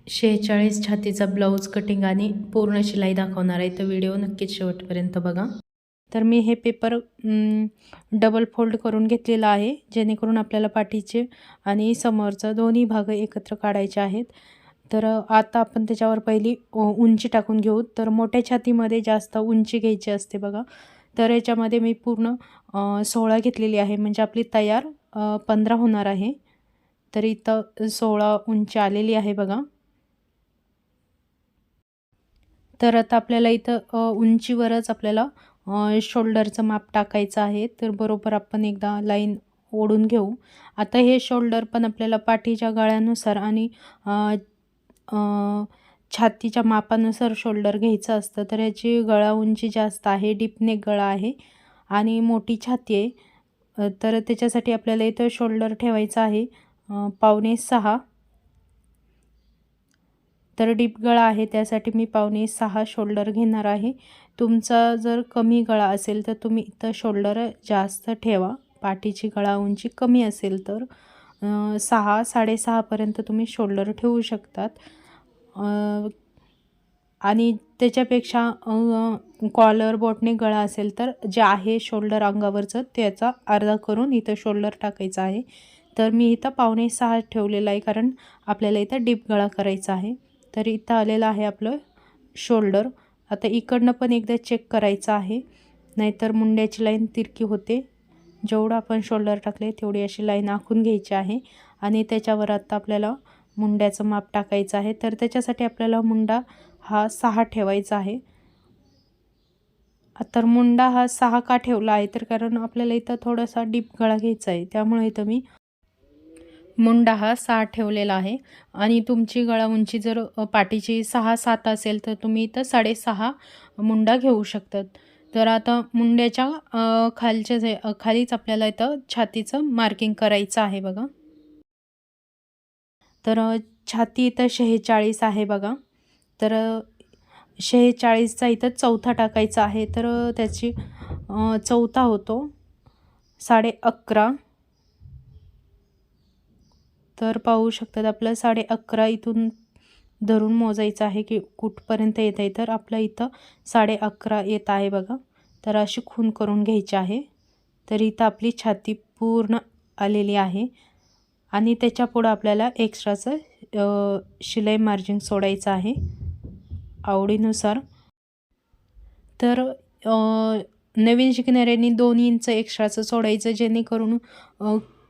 46 छातीचा blouse cutting आणि पूर्ण शिलाई दाखवणार आहे, तर व्हिडिओ नक्कीच शेवटपर्यंत बघा. तर मी हे पेपर डबल फोल्ड करून घेतलेला आहे, जेणेकरून आपल्याला पाठीचे आणि समोरचा दोन्ही भाग एकत्र काढायचे आहेत. तर आता आपण त्याच्यावर पहिली उंची टाकून घेऊ. तर मोठ्या छातीमध्ये जास्त उंची घ्यायची असते बघा. तर याच्यामध्ये मी पूर्ण 16 घेतलेली आहे, म्हणजे आपली तयार 15 होणार आहे. तर इथं 16 उंची आलेली आहे बघा. तर आता आपल्याला इथं उंचीवरच आपल्याला शोल्डरचं माप टाकायचं आहे. तर बरोबर आपण एकदा लाईन ओढून घेऊ. आता हे शोल्डर पण आपल्याला पाठीच्या गळ्यानुसार आणि अ, अ, छातीच्या मापानुसार शोल्डर घ्यायचं असतं. तर याची गळा उंची जास्त आहे, डीप गळा आहे आणि मोठी छाती आहे. तर त्याच्यासाठी आपल्याला इथं शोल्डर ठेवायचं आहे 5.25. तर डीप गळा आहे, त्यासाठी मी 5.25 शोल्डर घेणार आहे. तुमचा जर कमी गळा असेल तर तुम्ही इथं शोल्डर जास्त ठेवा. पाठीची गळा उंची कमी असेल तर 6 साडेसहा पर्यंत तुम्ही शोल्डर ठेवू शकतात. आणि त्याच्यापेक्षा कॉलर बोटने गळा असेल तर जे आहे शोल्डर अंगावरचं त्याचा अर्धा करून इथं शोल्डर टाकायचा आहे. तर मी इथं 5.25 ठेवलेला आहे, कारण आपल्याला इथं डीप गळा करायचा आहे. तर इथं आलेलं आहे आपलं शोल्डर. आता इकडनं पण एकदा चेक करायचं आहे, नाहीतर मुंड्याची लाईन तिरकी होते. जेवढं आपण शोल्डर टाकले तेवढी अशी लाईन आखून घ्यायची आहे आणि त्याच्यावर आता आपल्याला मुंड्याचं माप टाकायचं आहे. तर त्याच्यासाठी आपल्याला मुंडा हा 6 ठेवायचा आहे. तर मुंडा हा 6 का ठेवला आहे, तर कारण आपल्याला इथं थोडासा डीप गळा घ्यायचा आहे, त्यामुळे इथं मी मुंडा हा 6 ठेवलेला आहे. आणि तुमची गळा उंची जर पाठीची 6-7 असेल तर तुम्ही इथं 6.5 मुंडा घेऊ शकतात. तर आता मुंड्याच्या खालच्या जे खालीच आपल्याला इथं छातीचं मार्किंग करायचं आहे बघा. तर छाती इथं 46 आहे बघा. तर 46चा इथं चौथा टाकायचा आहे. तर त्याची चौथा होतो 11.5. तर पाहू शकतात आपलं 11.5 इथून धरून मोजायचं आहे की कुठपर्यंत येत आहे. तर आपलं इथं 11.5 येत आहे बघा. तर अशी खून करून घ्यायची आहे. तर इथं आपली छाती पूर्ण आलेली आहे आणि त्याच्यापुढं आपल्याला एक्स्ट्राचं शिलाई मार्जिन सोडायचं आहे आवडीनुसार. तर नवीन शिकणाऱ्यांनी 2 इंच एक्स्ट्राचं सोडायचं, जेणेकरून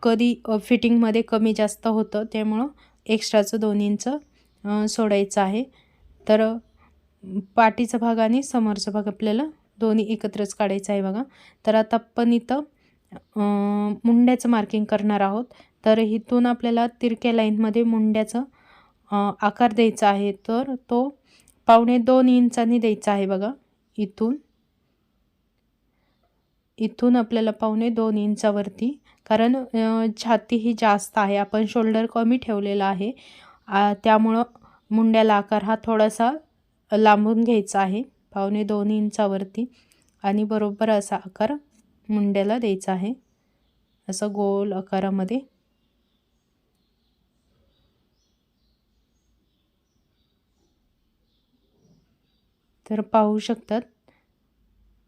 कधी फिटिंगमध्ये कमी जास्त होतं, त्यामुळं एक्स्ट्राचं 2 इंच सोडायचं आहे. तर पाठीचा भाग आणि समोरचा भाग आपल्याला दोन्ही एकत्रच काढायचं आहे बघा. तर आता आपण इथं मुंड्याचं मार्किंग करणार आहोत. तर इथून आपल्याला तिरक्या लाईनमध्ये मुंड्याचं आकार द्यायचा आहे. तर तो 1.25 इंचांनी द्यायचा आहे बघा. इथून आपल्याला 1.25 इंचावरती, कारण छाती ही जास्त आहे, आपण शोल्डर कमी ठेवलेला आहे, त्यामुळं मुंड्याला आकार हा थोडासा लांबून घ्यायचा आहे 1.25 इंचावरती आणि बरोबर असा आकार मुंड्याला द्यायचा आहे, असं गोल आकारामध्ये. तर पाहू शकतात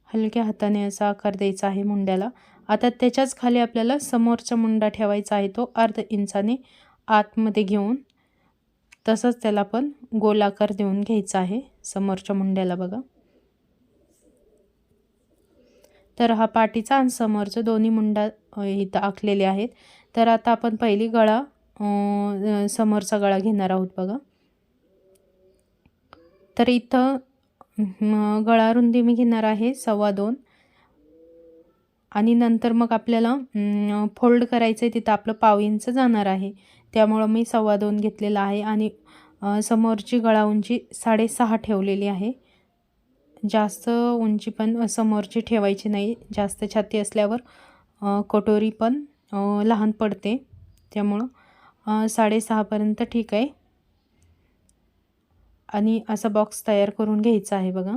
हलक्या हाताने असा आकार द्यायचा आहे मुंड्याला. आता त्याच्याच खाली आपल्याला समोरचा मुंडा ठेवायचा आहे, तो अर्धा इंचाने आतमध्ये घेऊन तसंच त्याला पण गोलाकार देऊन घ्यायचा आहे समोरच्या मुंड्याला बघा. तर हा पाठीचा आणि समोरचा दोन्ही मुंडा इथं आखलेले आहेत. तर आता आपण पहिली गळा समोरचा गळा घेणार आहोत बघा. तर इथं गळा रुंदी मी घेणार आहे 2.25 आणि नंतर मग आपल्याला फोल्ड करायचं आहे, तिथं आपलं 1/2 इंच जाणार आहे, त्यामुळं मी 2.25 घेतलेला आहे आणि समोरची गळा उंची 6.5 ठेवलेली आहे. जास्त उंची पण समोरची ठेवायची नाही, जास्त छाती असल्यावर कटोरी पण लहान पडते, त्यामुळं 6.5 पर्यंत ठीक आहे. आणि असा बॉक्स तयार करून घ्यायचा आहे बघा.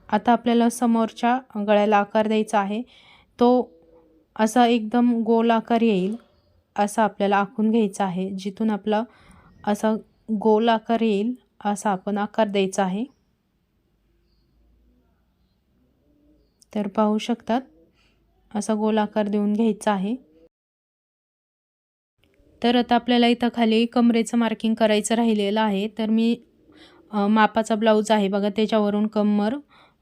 आता आपल्याला समोरच्या गळ्याला आकार द्यायचा आहे, तो असा एकदम गोल आकार येईल. असा आपल्याला आखून घ्यायचा आहे. जिथून आपला असा गोल आकार येईल असा आपण आकार द्यायचा आहे. तर पाहू शकतात असा गोल आकार देऊन घ्यायचा आहे. तर आता आपल्याला इथं खाली कमरेचं मार्किंग करायचं राहिलेलं आहे. तर मी मापाचा ब्लाऊज आहे बघा, त्याच्यावरून कमर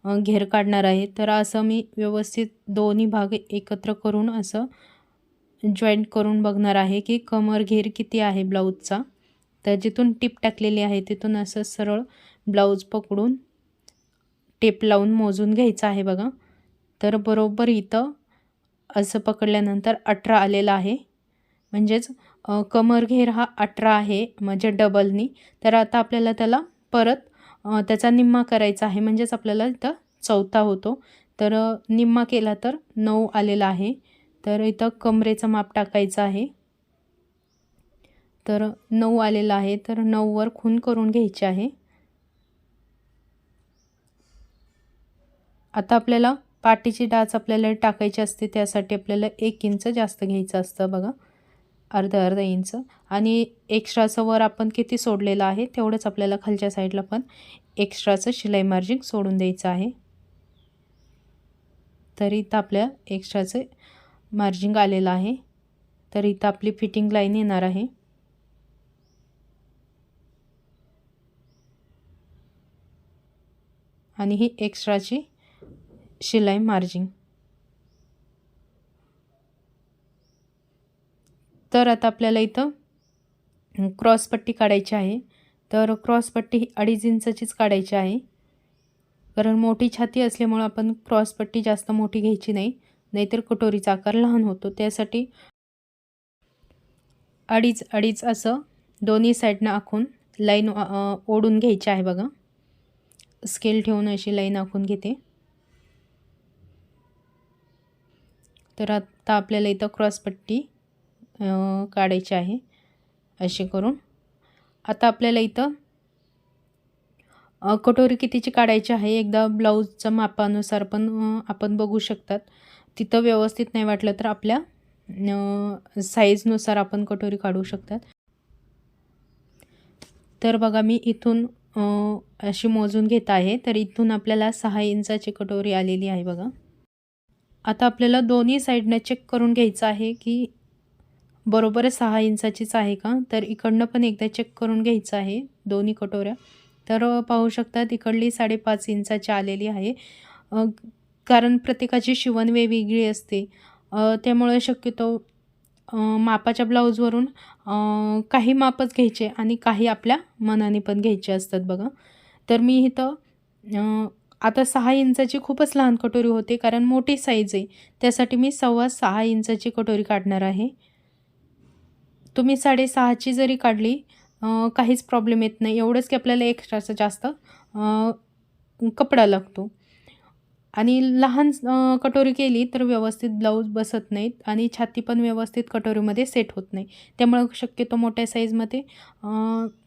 घेर काढणार आहे. तर असं मी व्यवस्थित दोन्ही भाग एकत्र करून असं जॉईंट करून बघणार आहे की कमर घेर किती आहे ब्लाऊजचा. तर जिथून टीप टाकलेली आहे तिथून असं सरळ ब्लाऊज पकडून टेप लावून मोजून घ्यायचं आहे बघा. तर बरोबर इथं असं पकडल्यानंतर 18 आलेला आहे. म्हणजेच कमर घेर हा 18 आहे म्हणजे डबलनी. तर आता आपल्याला त्याला परत त्याचा निम्मा करायचा आहे. म्हणजेच आपल्याला इथं 14 होतो. तर निम्मा केला तर 9 आलेला आहे. तर इथं कमरेचं माप टाकायचं आहे. तर 9 आलेला आहे. तर 9 वर खून करून घ्यायची आहे. आता आपल्याला पाठीची डाच आपल्याला टाकायची असते. त्यासाठी आपल्याला 1 इंच जास्त घ्यायचं असतं बघा, अर्धा इंच. आणि एक्स्ट्राचं वर आपण किती सोडलेलं आहे तेवढंच आपल्याला खालच्या साईडला पण एक्स्ट्राचं शिलाई मार्जिन सोडून द्यायचं आहे. तर इथं आपल्या एक्स्ट्राचं मार्जिन आलेलं आहे. तर इथं आपली फिटिंग लाईन येणार आहे. आणि ही एक्स्ट्राची शिलाई मार्जिन. तर आता आपल्याला इथं क्रॉसपट्टी काढायची आहे. तर क्रॉसपट्टी ही 2.5 इंचाचीच काढायची आहे. कारण मोठी छाती असल्यामुळे आपण क्रॉसपट्टी जास्त मोठी घ्यायची नाही, नाहीतर कटोरीचा आकार लहान होतो. त्यासाठी 2.5 असं दोन्ही साईडनं आखून लाईन ओढून घ्यायची आहे बघा. स्केल ठेवून अशी लाईन आखून घेते. तर आता आपल्याला इथं क्रॉसपट्टी काढायची आहे अशी करून. आता आपल्याला इथं कटोरी कितीची काढायची आहे एकदा ब्लाऊजच्या मापानुसार पण आपण बघू शकतात. तिथं व्यवस्थित नाही वाटलं तर आपल्या साईजनुसार आपण कटोरी काढू शकतात. तर बघा मी इथून अशी मोजून घेत आहे. तर इथून आपल्याला 6 इंचाची कटोरी आलेली आहे बघा. आता आपल्याला दोन्ही साईडनं चेक करून घ्यायचं आहे की बरोबर 6 इंचाचीच आहे का. तर इकडनं पण एकदा चेक करून घ्यायचं आहे दोन्ही कटोऱ्या. तर पाहू शकता इकडली 5.5 इंचाची आलेली आहे. कारण प्रत्येकाची शिवण वेगवेगळी असते. त्यामुळे शक्यतो मापाच्या ब्लाऊजवरून काही मापच घ्यायचे आणि काही आपल्या मनाने पण घ्यायचे असतात बघा. तर मी इथं आता 6 इंचाची खूपच लहान कटोरी होते कारण मोठी साईज आहे. त्यासाठी मी 6.25 इंचाची कटोरी काढणार आहे. तुम्ही 6.5ची जरी काढली काहीच प्रॉब्लेम येत नाही. एवढंच की आपल्याला एक्स्ट्राचा जास्त कपडा लागतो. आणि लहान कटोरी केली तर व्यवस्थित ब्लाऊज बसत नाहीत आणि छाती पण व्यवस्थित कटोरीमध्ये सेट होत नाही. त्यामुळे शक्यतो मोठ्या साईजमध्ये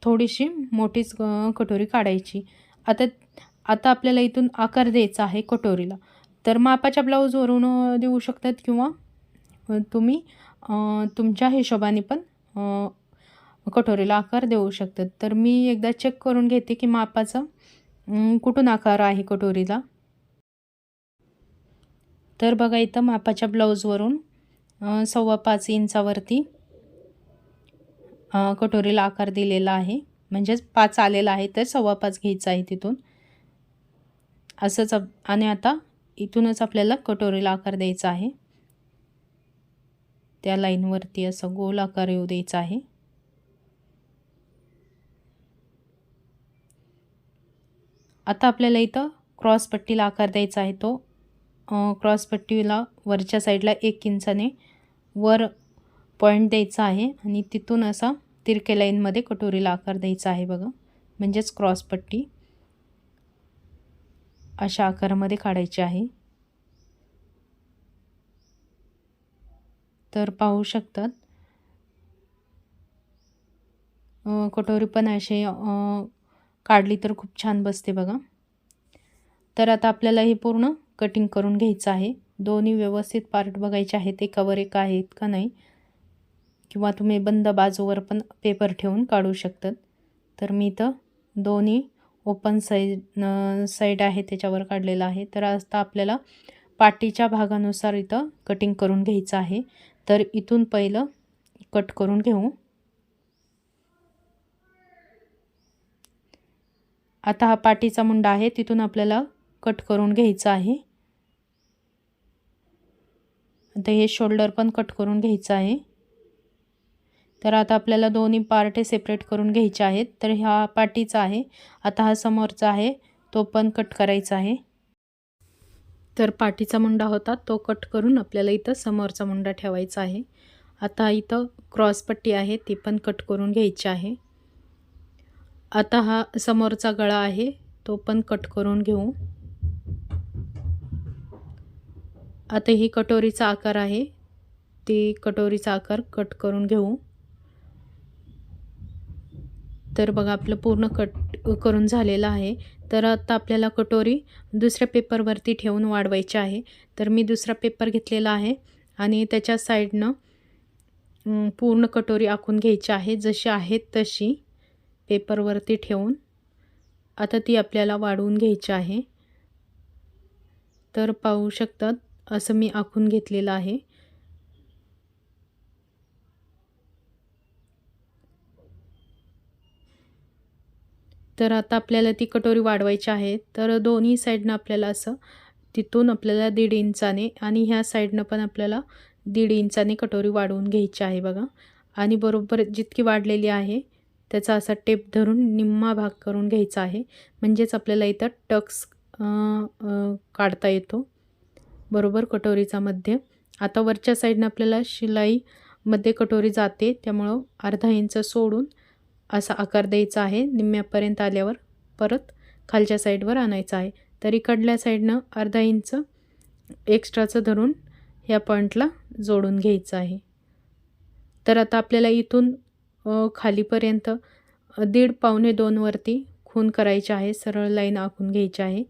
थोडीशी मोठीच कटोरी काढायची. आता आपल्याला इथून आकार द्यायचा आहे कटोरीला. तर मापाच्या ब्लाऊजवरून देऊ शकतात किंवा तुम्ही तुमच्या हिशोबाने पण कटोरीला आकार देऊ शकतात. तर मी एकदा चेक करून घेते की मापाचा कुठून आकार आहे कटोरीला. तर बघा इथं मापाच्या ब्लाऊजवरून 5.25 इंचावरती कटोरीला आकार दिलेला आहे. म्हणजेच 5 आलेला आहे तर 5.25 घ्यायचा आहे तिथून असंच. आणि आता इथूनच आपल्याला कटोरीला आकार द्यायचा आहे. त्या लाईनवरती असं गोल आकार येऊ द्यायचा आहे. आता आपल्याला इथं क्रॉसपट्टीला आकार द्यायचा आहे. तो क्रॉसपट्टीला वरच्या साईडला 1 इंचाने वर पॉईंट द्यायचा आहे आणि तिथून असा तिरक्या लाईनमध्ये कटोरीला आकार द्यायचा आहे बघा. म्हणजेच क्रॉसपट्टी अशा आकारामध्ये काढायची आहे. तर पाहू शकतात कटोरी पण असे काढली तर खूप छान बसते बघा. तर आता आपल्याला हे पूर्ण कटिंग करून घ्यायचं आहे. दोन्ही व्यवस्थित पार्ट बघायचे आहेत एकावर एक आहेत का नाही, किंवा तुम्ही बंद बाजूवर पण पेपर ठेवून काढू शकतात. तर मी इथं दोन्ही ओपन साईड आहे त्याच्यावर काढलेला आहे. तर आता आपल्याला पाटीच्या भागानुसार इथं कटिंग करून घ्यायचं आहे. तर इथून पहिलं कट करून घेऊ. आता हा पाटीचा मुंडा आहे तिथून आपल्याला कट करून घ्यायचा आहे. आता हे शोल्डर पण कट करून घ्यायचं आहे. तर आता आपल्याला दोन्ही पार्ट सेपरेट करून घ्यायचे आहेत. तर हा पाटीचा आहे. आता हा समोरचा आहे तो पण कट करायचा आहे. तर पाटीचा मुंडा होता तो कट करून आपल्याला इथं समोरचा मुंडा ठेवायचा आहे. आता इथं क्रॉसपट्टी आहे ती पण कट करून घ्यायची आहे. आता हा समोरचा गळा आहे तो पण कट करून घेऊ. आता ही कटोरीचा आकार आहे ती कटोरीचा आकार कट करून घेऊ. तर बघा आपलं पूर्ण कट करून झालेलं आहे. तर आता आपल्याला कटोरी दुसऱ्या पेपरवरती ठेवून वाढवायची आहे. तर मी दुसरा पेपर घेतलेला आहे आणि त्याच्या साईडनं पूर्ण कटोरी आखून घ्यायची आहे. जशी आहे तशी पेपरवरती ठेवून आता ती आपल्याला वाढवून घ्यायची आहे. तर पाहू शकतात असं मी आखून घेतलेलं आहे. तर आता आपल्याला ती कटोरी वाढवायची आहे. तर दोन्ही साईडनं आपल्याला असं तिथून आपल्याला 1.5 इंचाने आणि ह्या साईडनं पण आपल्याला 1.5 इंचाने कटोरी वाढवून घ्यायची आहे बघा. आणि बरोबर जितकी वाढलेली आहे त्याचा असा टेप धरून निम्मा भाग करून घ्यायचा आहे. म्हणजेच आपल्याला इथं टक्स काढता येतो बरोबर कटोरीचा मध्य. आता वरच्या साईडनं आपल्याला शिलाईमध्ये कटोरी जाते त्यामुळं अर्धा इंच सोडून असा आकार द्यायचा आहे. निम्म्यापर्यंत आल्यावर परत खालच्या साईडवर आणायचा आहे. तर इकडल्या साईडनं अर्धा इंच एक्स्ट्राचं धरून ह्या पॉईंटला जोडून घ्यायचं आहे. तर आता आपल्याला इथून खालीपर्यंत 1.5 पावणे 2 वरती खून करायची आहे. सरळ लाईन आखून घ्यायची आहे.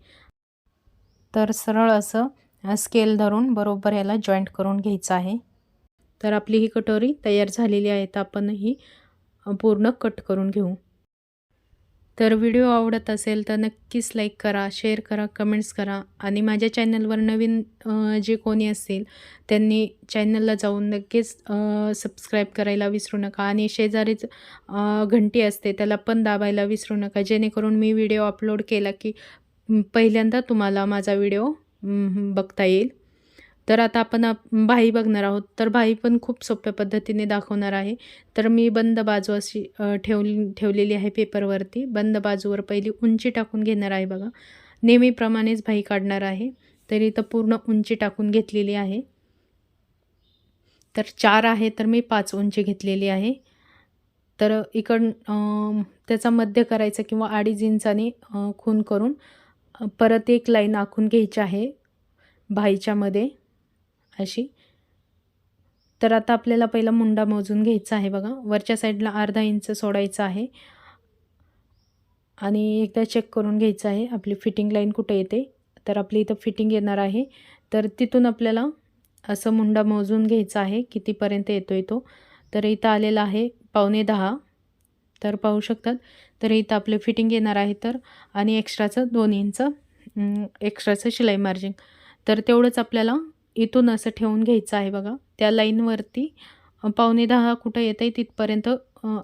तर सरळ असं स्केल धरून बरोबर याला जॉईंट करून घ्यायचं आहे. तर आपली ही कटोरी तयार झालेली आहे. तर आपण ही पूर्ण कट करून घेऊ. तर व्हिडिओ आवडत असेल तर नक्कीच लाईक करा, शेअर करा, कमेंट्स करा आणि माझ्या चॅनलवर नवीन जे कोणी असतील त्यांनी चॅनलला जाऊन नक्कीच सबस्क्राईब करायला विसरू नका आणि शेजारीच घंटी असते त्याला पण दाबायला विसरू नका, जेणेकरून मी व्हिडिओ अपलोड केला की पहिल्यांदा तुम्हाला माझा व्हिडिओ बघता येईल. तर आता आपण बाही बघणार आहोत. तर बाही पण खूप सोप्या पद्धतीने दाखवणार आहे. तर मी बंद बाजू अशी ठेवलेली आहे पेपरवरती. बंद बाजूवर पहिली उंची टाकून घेणार आहे बघा. नेहमीप्रमाणेच बाही काढणार आहे. तर इथं पूर्ण उंची टाकून घेतलेली आहे. तर 4 आहे तर मी 5 उंची घेतलेली आहे. तर त्याचा मध्य करायचा किंवा 2.5 इंचाने खून करून परत एक लाईन आखून घ्यायची आहे बाहीच्या मध्ये अशी. तर आता आपल्याला पहिला मुंडा मोजून घ्यायचा आहे बघा. वरच्या साईडला अर्धा इंच सोडायचा आहे आणि एकदा चेक करून घ्यायचं आहे आपली फिटिंग लाईन कुठे येते. तर आपली इथं फिटिंग येणार आहे. तर तिथून आपल्याला असं मुंडा मोजून घ्यायचा आहे कितीपर्यंत येतोय तो. तर इथं आलेला आहे 9:15. तर पाहू शकतात. तर इथं आपले फिटिंग येणार आहे. तर आणि एक्स्ट्राचं 2 इंच एक्स्ट्राचं शिलाई मार्जिन. तर तेवढंच आपल्याला इथून असं ठेवून घ्यायचं आहे बघा. त्या लाईनवरती 9:15 कुठं येतं आहे तिथपर्यंत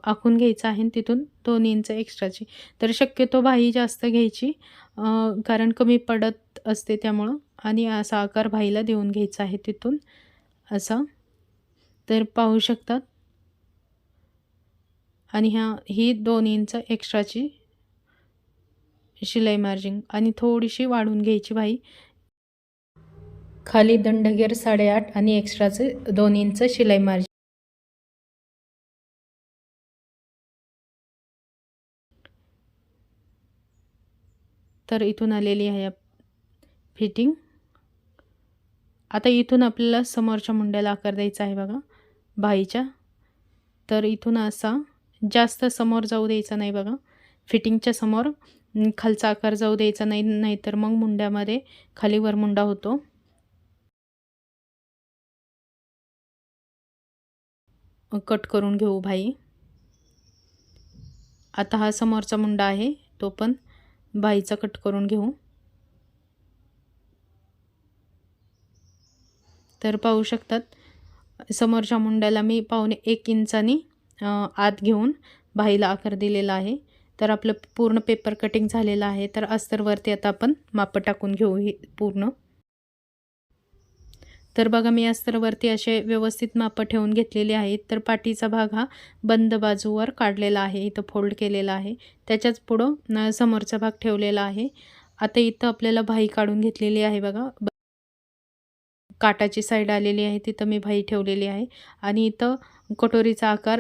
आखून घ्यायचं आहे आणि तिथून 2 इंच एक्स्ट्राची. तर शक्यतो बाही जास्त घ्यायची कारण कमी पडत असते त्यामुळं. आणि असा आकार बाहीला देऊन घ्यायचा आहे तिथून असा. तर पाहू शकतात. आणि ही 2 इंच एक्स्ट्राची शिलाई मार्जिन आणि थोडीशी वाढवून घ्यायची बाही. खाली दंडगेर 8.5 आणि एक्स्ट्राचे 2 इंच शिलाई मार्जिन. तर इथून आलेली आहे फिटिंग. आता इथून आपल्याला समोरच्या मुंड्याला आकार द्यायचा आहे बघा बाहीच्या. तर इथून असा जास्त समोर जाऊ द्यायचा नाही बघा. फिटिंगच्या समोर खालचा आकार जाऊ द्यायचा नाही, नाहीतर मग मुंड्यामध्ये खाली वर मुंडा होतो. कट करून घेऊ बाही. आता हा समोरचा मुंडा आहे तो पण बाहीचा कट करून घेऊ. तर पाहू शकतात समोरच्या मुंड्याला मी 1.25 इंचानी आत घेऊन बाहीला आकार दिलेला आहे. तर आपलं पूर्ण पेपर कटिंग झालेलं आहे. तर अस्तरवरती आता आपण माप टाकून घेऊ ही पूर्ण. तर बघा मी अस्तरवरती असे व्यवस्थित माप ठेवून घेतलेले आहेत. तर पाठीचा भाग हा बंद बाजूवर काढलेला आहे, इथं फोल्ड केलेला आहे. त्याच्याच पुढं समोरचा भाग ठेवलेला आहे. आता इथं आपल्याला बाही काढून घेतलेली आहे बघा. काटाची साईड आलेली आहे तिथं मी बाही ठेवलेली आहे आणि इथं कटोरीचा आकार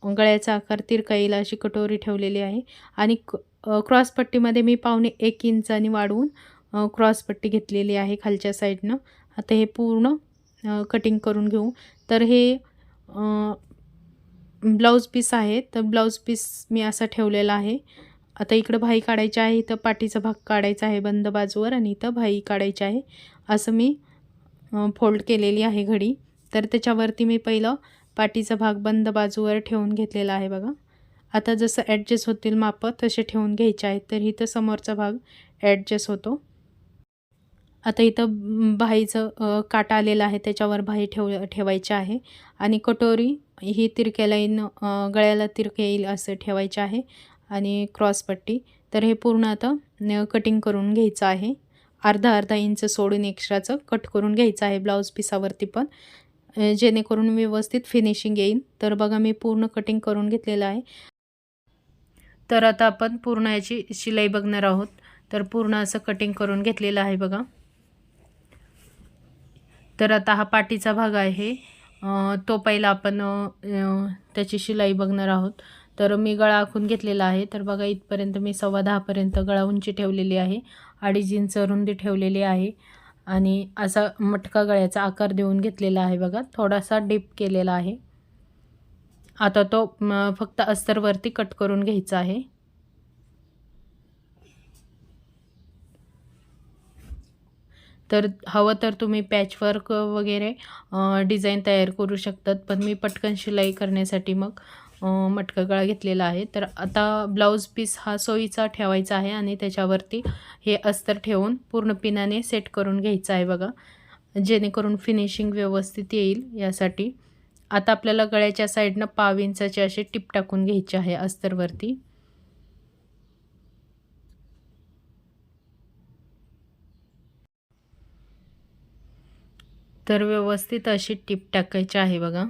गळ्याचा आकार तिरका येईल अशी कटोरी ठेवलेली आहे आणि क्रॉसपट्टीमध्ये मी 1.25 इंचानी वाढवून क्रॉसपट्टी घेतलेली आहे खालच्या साईडनं. आता हे पूर्ण कटिंग करून घेऊ. तर हे ब्लाऊज पीस आहे. तर ब्लाऊज पीस मी असा ठेवलेला आहे. आता इकडं बाही काढायची आहे, इथं पाठीचा भाग काढायचा आहे बंद बाजूवर आणि इथं बाही काढायची आहे. असं मी फोल्ड केलेली आहे घडी. तर त्याच्यावरती मी पहिलं पाठीचा भाग बंद बाजूवर ठेवून घेतलेला आहे बघा. आता जसं ॲडजस्ट होतील माप तसे ठेवून घ्यायचे आहेत. तर इथं समोरचा भाग ॲडजस्ट होतो. आता इथं बाहीचं काटा आलेला आहे त्याच्यावर बाही ठेवायची आहे आणि कटोरी ही तिरक्या लाईन गळ्याला तिरके येईल असं ठेवायचं आहे आणि क्रॉसपट्टी. तर हे पूर्ण आता कटिंग करून घ्यायचं आहे. अर्धा इंच सोडून एक्स्ट्राचं कट करून घ्यायचं आहे ब्लाऊज पिसावरती पण, जेणेकरून व्यवस्थित फिनिशिंग येईल. तर बघा मी पूर्ण कटिंग करून घेतलेलं आहे. तर आता आपण पूर्ण याची शिलाई बघणार आहोत. तर पूर्ण असं कटिंग करून घेतलेलं आहे बघा. तर आता हा पाठीचा भाग आहे तो पहिला आपण त्याची शिलाई बघणार आहोत. तर मी गळा आखून घेतलेला आहे. तर बघा इथपर्यंत मी 10.15 पर्यंत गळा उंची ठेवलेली आहे, 2.5 इंच रुंदी ठेवलेली आहे आणि असा मटका गळ्याचा आकार देऊन घेतलेला आहे बघा. थोडासा डीप केलेला आहे. आता तो फक्त अस्तरवरती कट करून घ्यायचा आहे. तर हवं तर तुम्ही पॅचवर्क वगैरे डिझाईन तयार करू शकतात, पण मी पटकन शिलाई करण्यासाठी मग मटका गळा घेतलेला आहे. तर आता ब्लाऊज पीस हा सोयीचा ठेवायचा आहे आणि त्याच्यावरती हे अस्तर ठेवून पूर्ण पिनाने सेट करून घ्यायचं आहे बघा, जेणेकरून फिनिशिंग व्यवस्थित येईल यासाठी. आता आपल्याला गळ्याच्या साईडनं 1/2 इंचाचे असे टिप टाकून घ्यायचे आहे अस्तरवरती. तर व्यवस्थित अशी टिप टाकायची आहे बघा.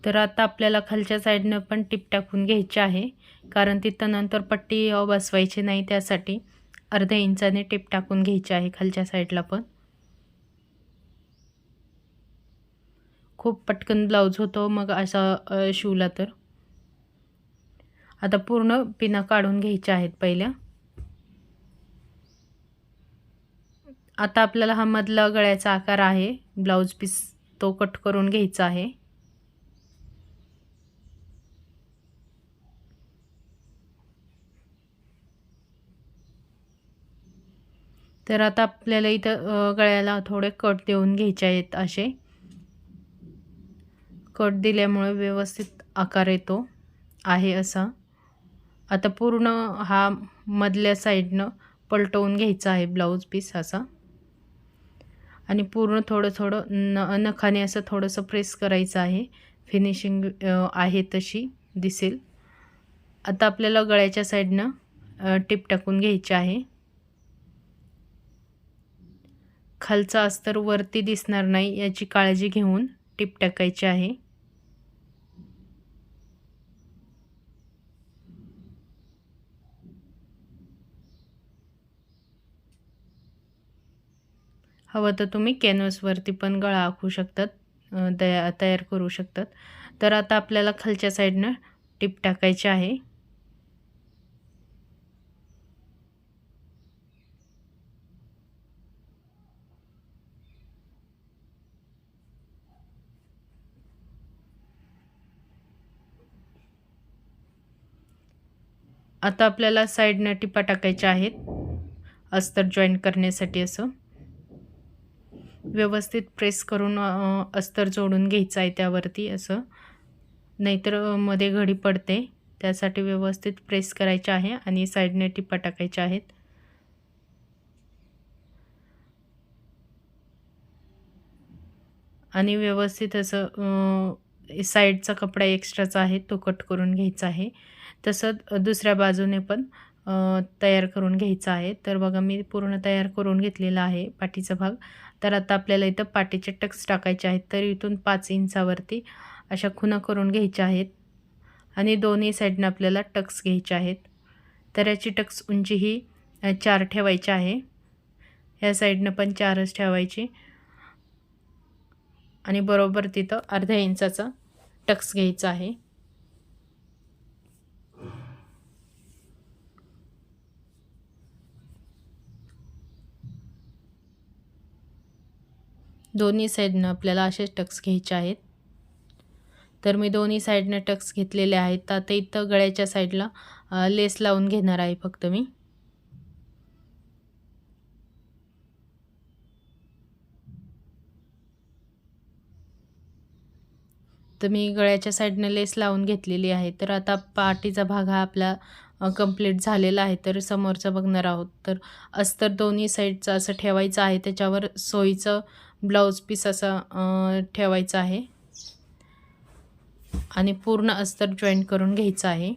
तर आता आपल्याला खालच्या साईडनं पण टिप टाकून घ्यायची आहे, कारण तिथं नंतर पट्टी बसवायची नाही, त्यासाठी अर्ध्या इंचाने टिप टाकून घ्यायची आहे खालच्या साईडला पण. खूप पटकन ब्लाऊज होतो मग असा शिवला तर. आता पूर्ण पिना काढून घ्यायच्या आहेत पहिल्या. आता आपल्याला हा मधला गळ्याचा आकार आहे ब्लाऊज पीस तो कट करून घ्यायचा आहे. तर आता आपल्याला इथं गळ्याला थोडे कट देऊन घ्यायचे आहेत. असे कट दिल्यामुळे व्यवस्थित आकार येतो आहे असा. आता पूर्ण हा मधल्या साईडनं पलटवून घ्यायचा आहे ब्लाऊज पीस असा आणि पूर्ण थोडं नखाने असं थोडंसं प्रेस करायचं आहे. फिनिशिंग आहे तशी दिसेल. आता आपल्याला गळ्याच्या साईडनं टिप टाकून घ्यायची आहे. खालचा अस्तर वरती दिसणार नाही याची काळजी घेऊन टिप टाकायची आहे. हवं तर तुम्ही कॅनव्हासवरती पण गळा आखू शकतात, तयार करू शकतात. तर आता आपल्याला खालच्या साईडनं टिप टाकायची आहे. आता आपल्याला साईडनं टिपा टाकायच्या आहेत अस्तर जॉईन करण्यासाठी असं व्यवस्थित प्रेस करून अस्तर जोडून घ्यायचं आहे त्यावरती असं, नाहीतर मध्ये घडी पडते. त्यासाठी व्यवस्थित प्रेस करायचे आहे आणि साईडने टिपा टाकायच्या आहेत. आणि व्यवस्थित असं साईडचा कपडा एक्स्ट्राचा आहे तो कट करून घ्यायचा आहे. तसंच दुसऱ्या बाजूने पण तयार करून घ्यायचा आहे. तर बघा मी पूर्ण तयार करून घेतलेला आहे पाठीचा भाग. तर आता आपल्याला इथं पाठीचे टक्स टाकायचे आहेत. तर इथून 5 इंचावरती अशा खुणा करून घ्यायच्या आहेत आणि दोन्ही साईडनं आपल्याला टक्स घ्यायचे आहेत. तर याची टक्स उंची ही 4 ठेवायची आहे. ह्या साईडनं पण 4च ठेवायची आणि बरोबर तिथं अर्ध्या इंचाचा टक्स घ्यायचा आहे. दोन्ही साईडनं आपल्याला असेच टक्स घ्यायचे आहेत. तर मी दोन्ही साईडनं टक्स घेतलेले आहेत. तर आता इथं गळ्याच्या साईडला लेस लावून घेणार आहे फक्त मी. तर मी गळ्याच्या साईडनं लेस लावून घेतलेली आहे. तर आता पाठीचा भाग हा आपला कंप्लीट झालेला आहे. तर समोरचं बघणार आहोत. तर अस्तर दोन्ही साईडचं असं ठेवायचं आहे. त्याच्यावर सोयीचं ब्लाऊज पीस असं ठेवायचं आहे आणि पूर्ण अस्तर जॉईन करून घ्यायचं आहे.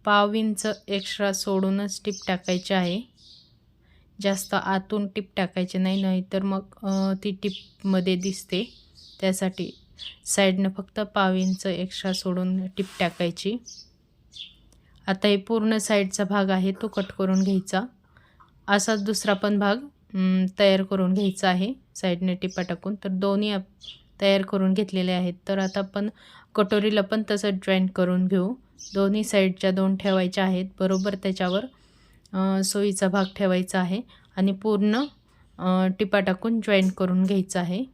पाव इंच एक्स्ट्रा सोडूनच टिप टाकायची आहे. जास्त आतून टिप टाकायची नाही, नाहीतर मग ती टिपमध्ये दिसते. त्यासाठी साईडनं फक्त पाव इंच एक्स्ट्रा सोडून टिप टाकायची. आता हे पूर्ण साईडचा भाग आहे तो कट करून घ्यायचा. असाच दुसरा पण भाग तयार करून घ्यायचा आहे साईडने टिपा टाकून. तर दोन्ही तयार करून घेतलेले आहेत. तर आता आपण कटोरीला पण तसंच जॉईंट करून घेऊ. दोन्ही साईडच्या 2 ठेवायच्या आहेत. बरोबर त्याच्यावर सोयीचा भाग ठेवायचा आहे आणि पूर्ण टिपा टाकून जॉईंट करून घ्यायचा आहे.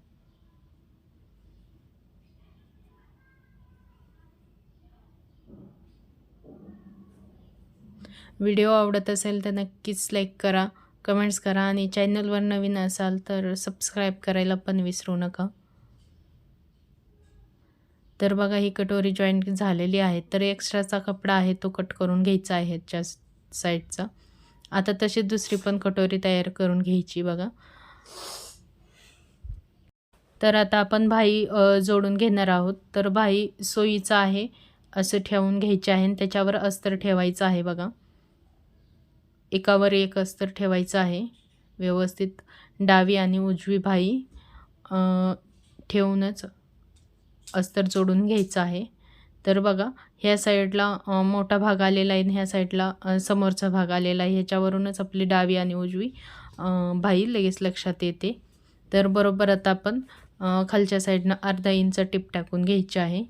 व्हिडिओ आवडत असेल तर नक्कीच लाईक करा, कमेंट्स करा आणि चॅनलवर नवीन असाल तर सबस्क्राईब करायला पण विसरू नका. तर बघा ही कटोरी जॉईंट झालेली आहे. तर एक्स्ट्राचा कपडा आहे तो कट करून घ्यायचा आहे ह्याच्या साईडचा. आता तशी दुसरी पण कटोरी तयार करून घ्यायची बघा. तर आता आपण भाई जोडून घेणार आहोत. तर भाई सोयीचा आहे असं ठेवून घ्यायचे आहे आणि त्याच्यावर अस्तर ठेवायचं आहे बघा. एकावर एक अस्तर ठेवायचं आहे. व्यवस्थित डावी आणि उजवी भाई ठेवूनच अस्तर जोडून घ्यायचं आहे. तर बघा ह्या साईडला मोठा भाग आलेला आहे आणि ह्या साईडला समोरचा भाग आलेला आहे. ह्याच्यावरूनच आपली डावी आणि उजवी भाई लगेच लक्षात येते. तर बरोबर आता आपण खालच्या साईडनं अर्धा इंच टिप टाकून घ्यायची आहे.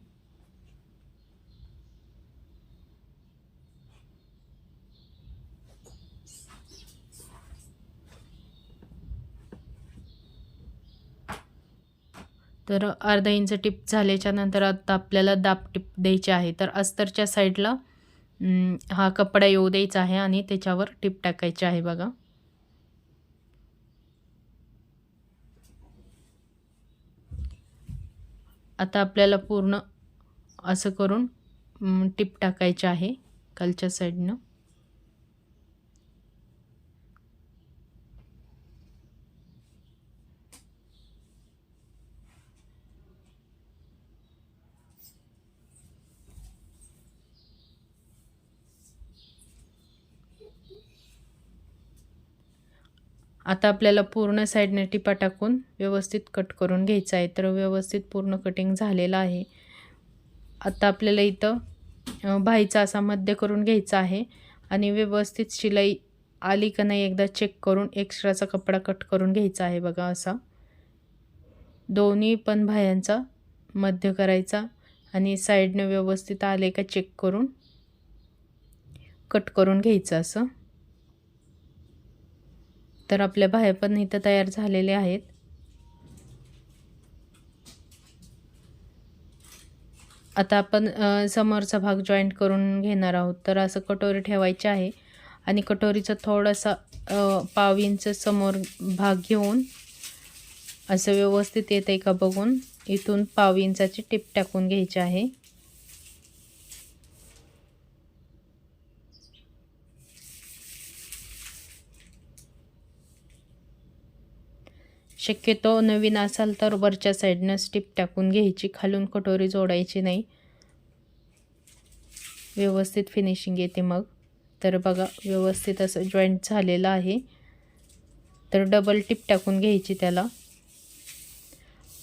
तर अर्धा इंच टिप झाल्याच्या नंतर आता आपल्याला दाब टिप द्यायची आहे. तर अस्तरच्या साईडला हा कपडा येऊ द्यायचा आहे आणि त्याच्यावर टिप टाकायची आहे बघा. आता आपल्याला पूर्ण असं करून टिप टाकायची आहे खालच्या साईडनं. आता आपल्याला पूर्ण साईडने टिपा टाकून व्यवस्थित कट करून घ्यायचं आहे. तर व्यवस्थित पूर्ण कटिंग झालेलं आहे. आता आपल्याला इथं भाईचा असा मध्य करून घ्यायचा आहे आणि व्यवस्थित शिलाई आली का नाही एकदा चेक करून एक्स्ट्राचा कपडा कट करून घ्यायचा आहे बघा. असा दोन्ही पण भायांचा मध्य करायचा आणि साईडने व्यवस्थित आले का चेक करून कट करून घ्यायचं असं. तर आपल्या बाह्या पण इथं तयार झालेले आहेत. आता आपण समोरचा भाग जॉईंट करून घेणार आहोत. तर असं कटोरी ठेवायची आहे आणि कटोरीचा थोडासा पाव इंच समोर भाग घेऊन असं व्यवस्थित येतंय का बघून इथून पाव इंचाची टिप टाकून घ्यायची आहे. शक्यतो नवीन असाल तर वरच्या साईडनं टिप टाकून घ्यायची, खालून कटोरी जोडायची नाही, व्यवस्थित फिनिशिंग येते मग. तर बघा व्यवस्थित असं जॉईंट झालेलं आहे. तर डबल टिप टाकून घ्यायची त्याला.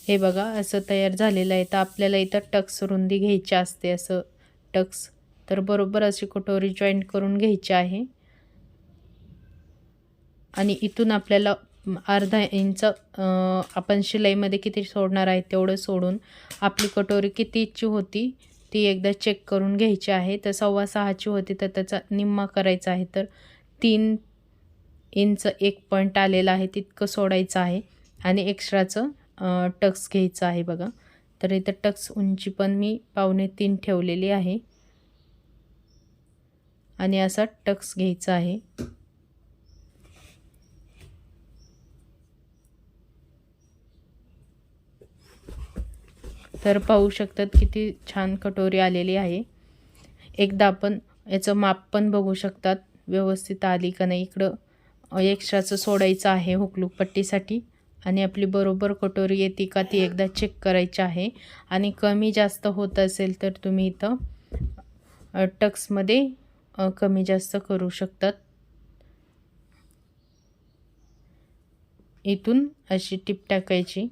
हे बघा असं तयार झालेलं आहे. तर आपल्याला इथं टक्स रुंदी घ्यायची असते, असं टक्स. तर बरोबर अशी कटोरी जॉईंट करून घ्यायची आहे आणि इथून आपल्याला अर्धा इंच आपण शिलाईमध्ये किती सोडणार आहे तेवढं सोडून आपली कटोरी कितीची होती ती एकदा चेक करून घ्यायची आहे. तर 6.25ची होती तर त्याचा निम्मा करायचा आहे. तर 3 इंच 1 पॉईंट आलेला आहे तितकं सोडायचं आहे आणि एक्स्ट्राचं टक्स घ्यायचं आहे बघा. तर इथं टक्स उंची पण मी 2.25 ठेवलेली आहे आणि असा टक्स घ्यायचा आहे. तर पाहू शकतात किती छान कटोरी आलेली आहे. एकदा आपण याचं माप पण बघू शकतात व्यवस्थित आली का नाही. इकडं एक्स्ट्राचं सोडायचं आहे हुकलूक पट्टीसाठी आणि आपली बरोबर कटोरी येते का ती एकदा चेक करायची आहे. आणि कमी जास्त होत असेल तर तुम्ही इथं टक्समध्ये कमी जास्त करू शकतात. इथून अशी टिप टाकायची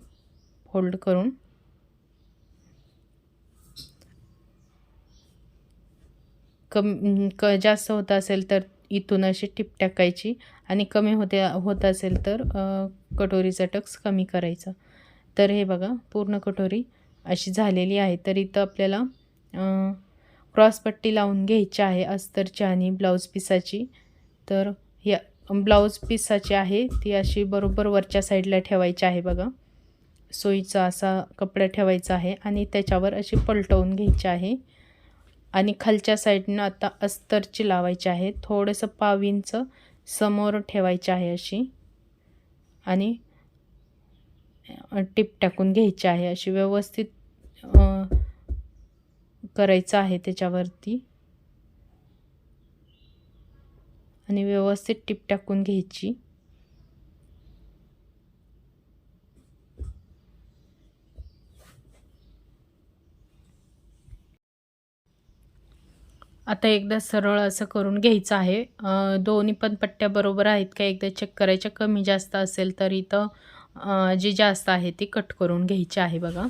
फोल्ड करून. जास्त होत असेल तर इथून अशी टिप टाकायची आणि कमी होत असेल तर कटोरीचा टक्स कमी करायचा. तर हे बघा पूर्ण कटोरी अशी झालेली आहे. तर इथं आपल्याला क्रॉसपट्टी लावून घ्यायची आहे अस्तरची आणि ब्लाऊज पिसाची. तर या ब्लाऊज पिसाची आहे ती अशी बरोबर वरच्या साईडला ठेवायची आहे बघा. सोयीचा असा कपडा ठेवायचा आहे आणि त्याच्यावर अशी पलटवून घ्यायची आहे आणि खालच्या साईडनं आता अस्तरची लावायची आहे. थोडंसं 1/2 इंच समोर ठेवायची आहे अशी आणि टिप टाकून घ्यायची आहे. अशी व्यवस्थित करायचं आहे त्याच्यावरती आणि व्यवस्थित टिप टाकून घ्यायची. आता एकदा सरळ असं करून घ्यायचं आहे. दोन्ही पण पट्ट्या बरोबर आहेत का एकदा चेक करायच्या. कमी जास्त असेल तर इथं जी जास्त आहे ती कट करून घ्यायची आहे बघा.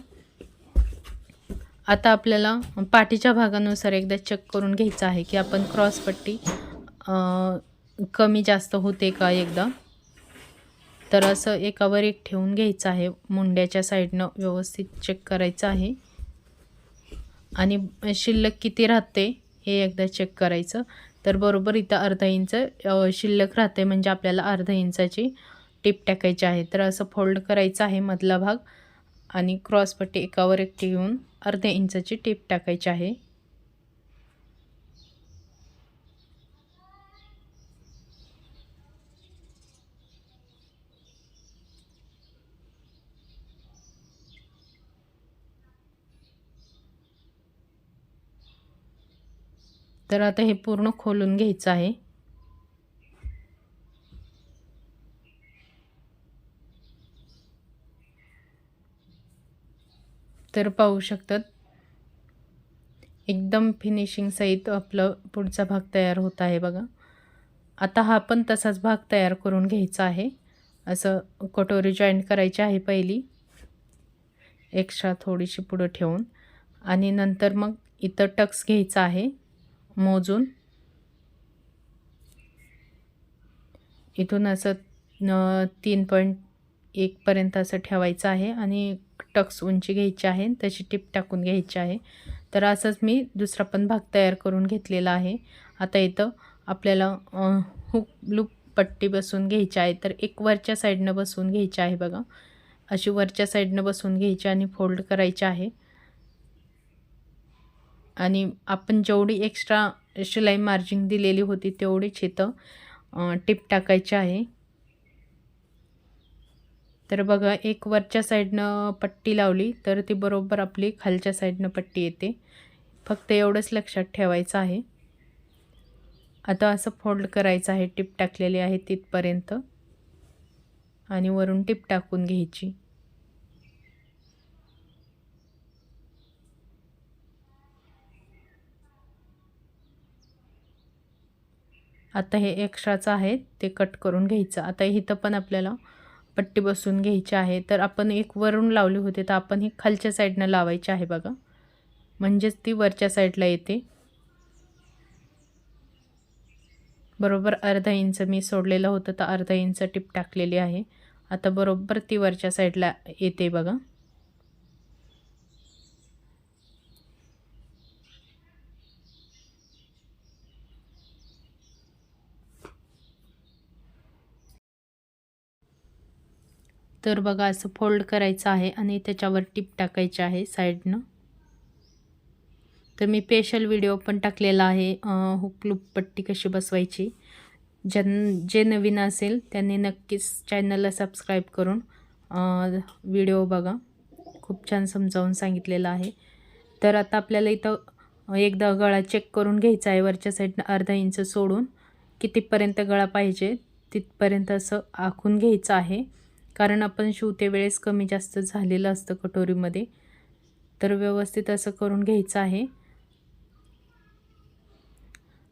आता आपल्याला पाठीच्या भागानुसार एकदा चेक करून घ्यायचं आहे की आपण क्रॉसपट्टी कमी जास्त होते का एकदा. तर असं एकावर एक ठेवून घ्यायचं आहे. मुंड्याच्या साईडनं व्यवस्थित चेक करायचं आहे आणि शिल्लक किती राहते हे एकदा चेक करायचं. तर बरोबर इथं अर्धा इंच शिल्लक राहते म्हणजे आपल्याला अर्धा इंचाची टिप टाकायची आहे. तर असं फोल्ड करायचं आहे मधला भाग आणि क्रॉसपट्टी एकावर एक ठेवून अर्ध्या इंचाची टिप टाकायची आहे. तर आता हे पूर्ण खोलून घ्यायचं आहे. तर पाहू शकतात एकदम फिनिशिंग सहित आपलं पुढचा भाग तयार होत आहे बघा. आता हा पण तसाच भाग तयार करून घ्यायचा आहे. असं कटोरी जॉईंट करायची आहे पहिली एक्स्ट्रा थोडीशी पुढं ठेवून आणि नंतर मग इथं टक्स घ्यायचा आहे मोजून. इथून असं 3.1 पर्यंत असं ठेवायचं आहे आणि टक्स उंची घ्यायची आहे तशी टिप टाकून घ्यायची आहे. तर असंच मी दुसरा पण भाग तयार करून घेतलेला आहे. आता इथं आपल्याला हुक लूप पट्टी बसवून घ्यायची आहे. तर एक वरच्या साईडनं बसवून घ्यायची आहे बघा. अशी वरच्या साईडनं बसवून घ्यायची आणि फोल्ड करायची आहे. आणि आपण जेवढी एक्स्ट्रा शिलाई मार्जिन दिलेली होती तेवढीच इथं टिप टाकायची आहे. तर बघा एक वरच्या साईडनं पट्टी लावली तर ती बरोबर आपली खालच्या साईडनं पट्टी येते. फक्त एवढंच लक्षात ठेवायचं आहे. आता असं फोल्ड करायचं आहे, टिप टाकलेली आहे तिथपर्यंत आणि वरून टिप टाकून घ्यायची. आता हे एक्स्ट्राचं आहे ते कट करून घ्यायचं. आता इथं पण आपल्याला पट्टी बसवून घ्यायची आहे. तर आपण एक वरून लावली होती तर आपण ही खालच्या साईडनं लावायची आहे बघा, म्हणजेच ती वरच्या साईडला येते. बरोबर अर्धा इंच मी सोडलेलं होतं तर अर्धा इंच टिप टाकलेली आहे. आता बरोबर ती वरच्या साईडला येते बघा. तर बघा असं फोल्ड करायचं आहे आणि त्याच्यावर टिप टाकायची आहे साईडनं. तर मी स्पेशल व्हिडिओ पण टाकलेला आहे हुक लूप पट्टी कशी बसवायची. जे नवीन असेल त्यांनी नक्कीच चॅनलला सबस्क्राईब करून व्हिडिओ बघा. खूप छान समजावून सांगितलेलं आहे. तर आता आपल्याला इथं एकदा गळा चेक करून घ्यायचा आहे. वरच्या साईडनं अर्धा इंच सोडून कितीपर्यंत गळा पाहिजे तिथपर्यंत असं आखून घ्यायचं आहे. कारण आपण शिवते वेळेस कमी जास्त झालेलं असतं कटोरीमध्ये. तर व्यवस्थित असं करून घ्यायचं आहे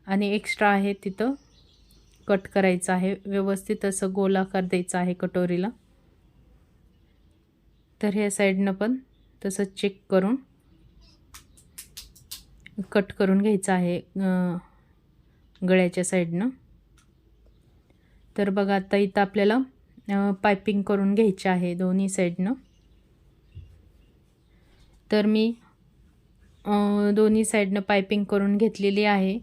आणि एक्स्ट्रा आहे तिथं कट करायचं आहे. व्यवस्थित असं गोलाकार द्यायचा आहे कटोरीला. तर ह्या साईडनं पण तसं चेक करून कट करून घ्यायचं आहे गळ्याच्या साईडनं. तर बघा आता इथं आपल्याला पायपिंग करून घ्यायची आहे दोन्ही साईडनं. तर मी दोन्ही साईडनं पायपिंग करून घेतलेली आहे.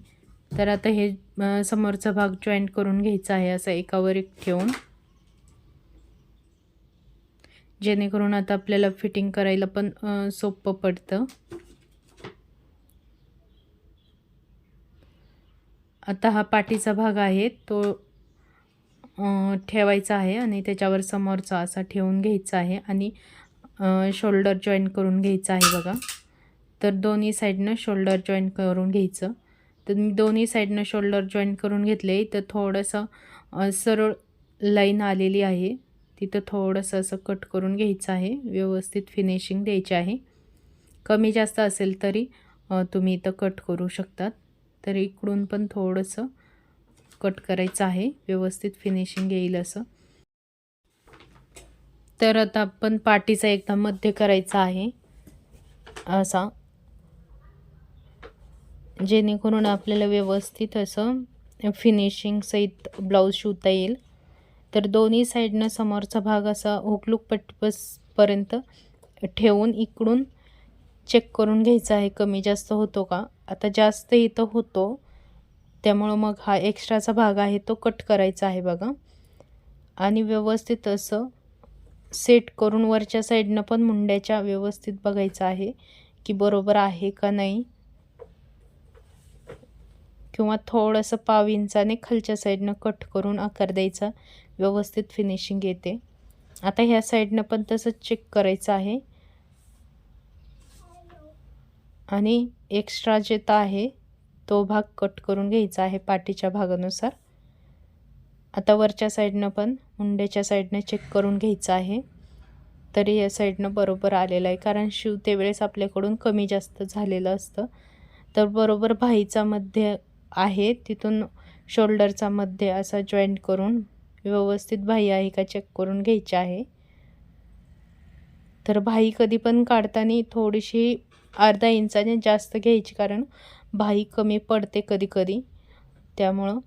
तर आता हे समोरचा भाग जॉईंट करून घ्यायचा आहे असं एकावर एक ठेवून, जेणेकरून आता आपल्याला फिटिंग करायला पण सोपं पडतं. आता हा पाठीचा भाग आहे तो ठेवायचा आहे आणि त्याच्यावर समोरचा असा ठेवून घ्यायचा आहे आणि शोल्डर जॉईंट करून घ्यायचं आहे बघा. तर दोन्ही साईडनं शोल्डर जॉईंट करून घ्यायचं. तर मी दोन्ही साईडनं शोल्डर जॉईंट करून घेतले. तर थोडंसं सरळ लाईन आलेली आहे तिथं थोडंसं असं कट करून घ्यायचं आहे. व्यवस्थित फिनिशिंग द्यायची आहे. कमी जास्त असेल तरी तुम्ही इथं कट करू शकतात. तर इकडून पण थोडंसं कट करायचं आहे, व्यवस्थित फिनिशिंग येईल असं. तर आता आपण पाठीचा एकदा मध्य करायचा आहे असा, जेणेकरून आपल्याला व्यवस्थित असं फिनिशिंग सहित ब्लाऊज शिवता येईल. तर दोन्ही साईडनं समोरचा भाग असा हुकलूक पट्टीपर्यंत ठेवून इकडून चेक करून घ्यायचा आहे कमी जास्त होतो का. आता जास्त इथं होतो त्यामुळं मग हा एक्स्ट्राचा भाग आहे तो कट करायचा आहे बघा. आणि व्यवस्थित असं सेट करून वरच्या साईडनं पण मुंड्याच्या व्यवस्थित बघायचं आहे की बरोबर आहे का नाही, किंवा थोडंसं पाव इंचाने खालच्या साईडनं कट करून आकार द्यायचा, व्यवस्थित फिनिशिंग येते. आता ह्या साईडनं पण तसंच चेक करायचं आहे आणि एक्स्ट्रा जे आहे तो भाग कट करून घ्यायचा आहे पाठीच्या भागानुसार. आता वरच्या साईडनं पण मुंड्याच्या साईडनं चेक करून घ्यायचं आहे. तरी या साईडनं बरोबर आलेलं आहे, कारण शिवते वेळेस आपल्याकडून कमी जास्त झालेलं असतं. तर बरोबर भाईचा मध्य आहे तिथून शोल्डरचा मध्य असा जॉईंट करून व्यवस्थित भाई आहे का चेक करून घ्यायची आहे. तर भाई कधी पण काढताना थोडीशी अर्धा इंचाने जास्त घ्यायची, कारण भाई कमी पडते कधी कधी, त्यामुळं.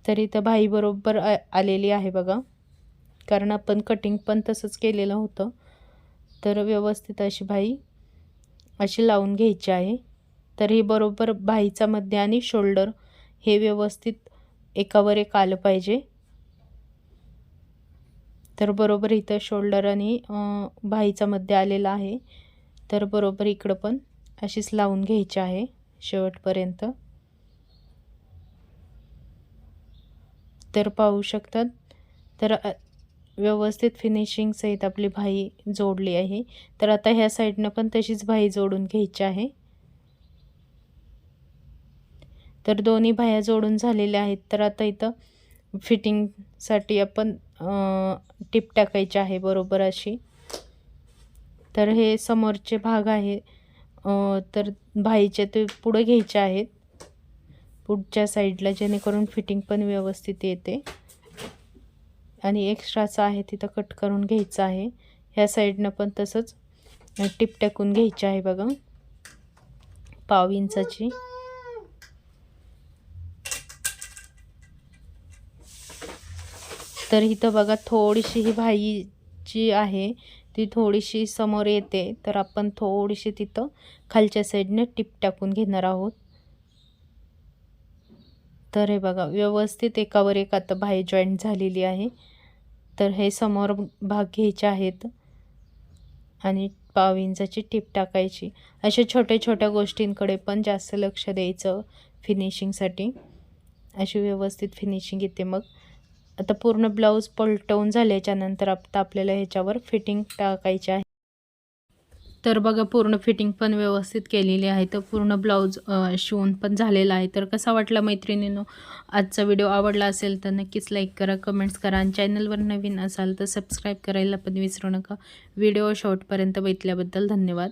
तरी तर भाई बरोबर आलेली आहे बघा, कारण आपण कटिंग पण तसंच केलेलं होतं. तर व्यवस्थित अशी भाई अशी लावून घ्यायची आहे. तर हे बरोबर भाईचा मध्य आणि शोल्डर हे व्यवस्थित एकावर एक आलं पाहिजे. तर बरोबर इथं शोल्डर आणि बाहीचा मध्ये आलेला आहे. तर बरोबर इकडं पण अशीच लावून घ्यायची आहे शेवटपर्यंत. तर पाहू शकतात. तर व्यवस्थित फिनिशिंग सहित आपली बाही जोडली आहे. तर आता ह्या साईडनं पण तशीच बाही जोडून घ्यायची आहे. तर दोन्ही बाह्या जोडून झालेल्या आहेत. तर आता इथं फिटिंगसाठी आपण टिप टाकायची आहे बरोबर अशी. तर हे समोरचे भाग आहे तर बाहीचे ते पुढे घ्यायचे आहेत पुढच्या साईडला, जेणेकरून फिटिंग पण व्यवस्थित येते. आणि एक्स्ट्राचा आहे तिथं कट करून घ्यायचं आहे. ह्या साईडनं पण तसंच टिप टाकून घ्यायची आहे बघा 1/2 इंचाची. तर इथं बघा थोडीशी ही बाही जी आहे ती थोडीशी समोर येते. तर आपण थोडीशी तिथं खालच्या साईडने टिप टाकून घेणार आहोत. तर हे बघा व्यवस्थित एकावर एक आता बाही जॉईंट झालेली आहे. तर हे समोर भाग घ्यायचे आहेत आणि 1/2 इंचाची टिप टाकायची. अशा छोट्या छोट्या गोष्टींकडे पण जास्त लक्ष द्यायचं फिनिशिंगसाठी. अशी व्यवस्थित फिनिशिंग येते. मग आता पूर्ण ब्लाऊज पलटवून झाल्याच्या नंतर आता आपल्याला ह्याच्यावर फिटिंग टाकायची आहे. तर बघा पूर्ण फिटिंग पण व्यवस्थित केलेली आहे. तर पूर्ण ब्लाऊज शिवून पण झालेला आहे. तर कसा वाटला मैत्रिणींनो आजचा व्हिडिओ? आवडला असेल तर नक्कीच लाईक करा, कमेंट्स करा आणि चॅनलवर नवीन असाल तर सबस्क्राईब करायला पण विसरू नका. व्हिडिओ शेवटपर्यंत बघितल्याबद्दल धन्यवाद.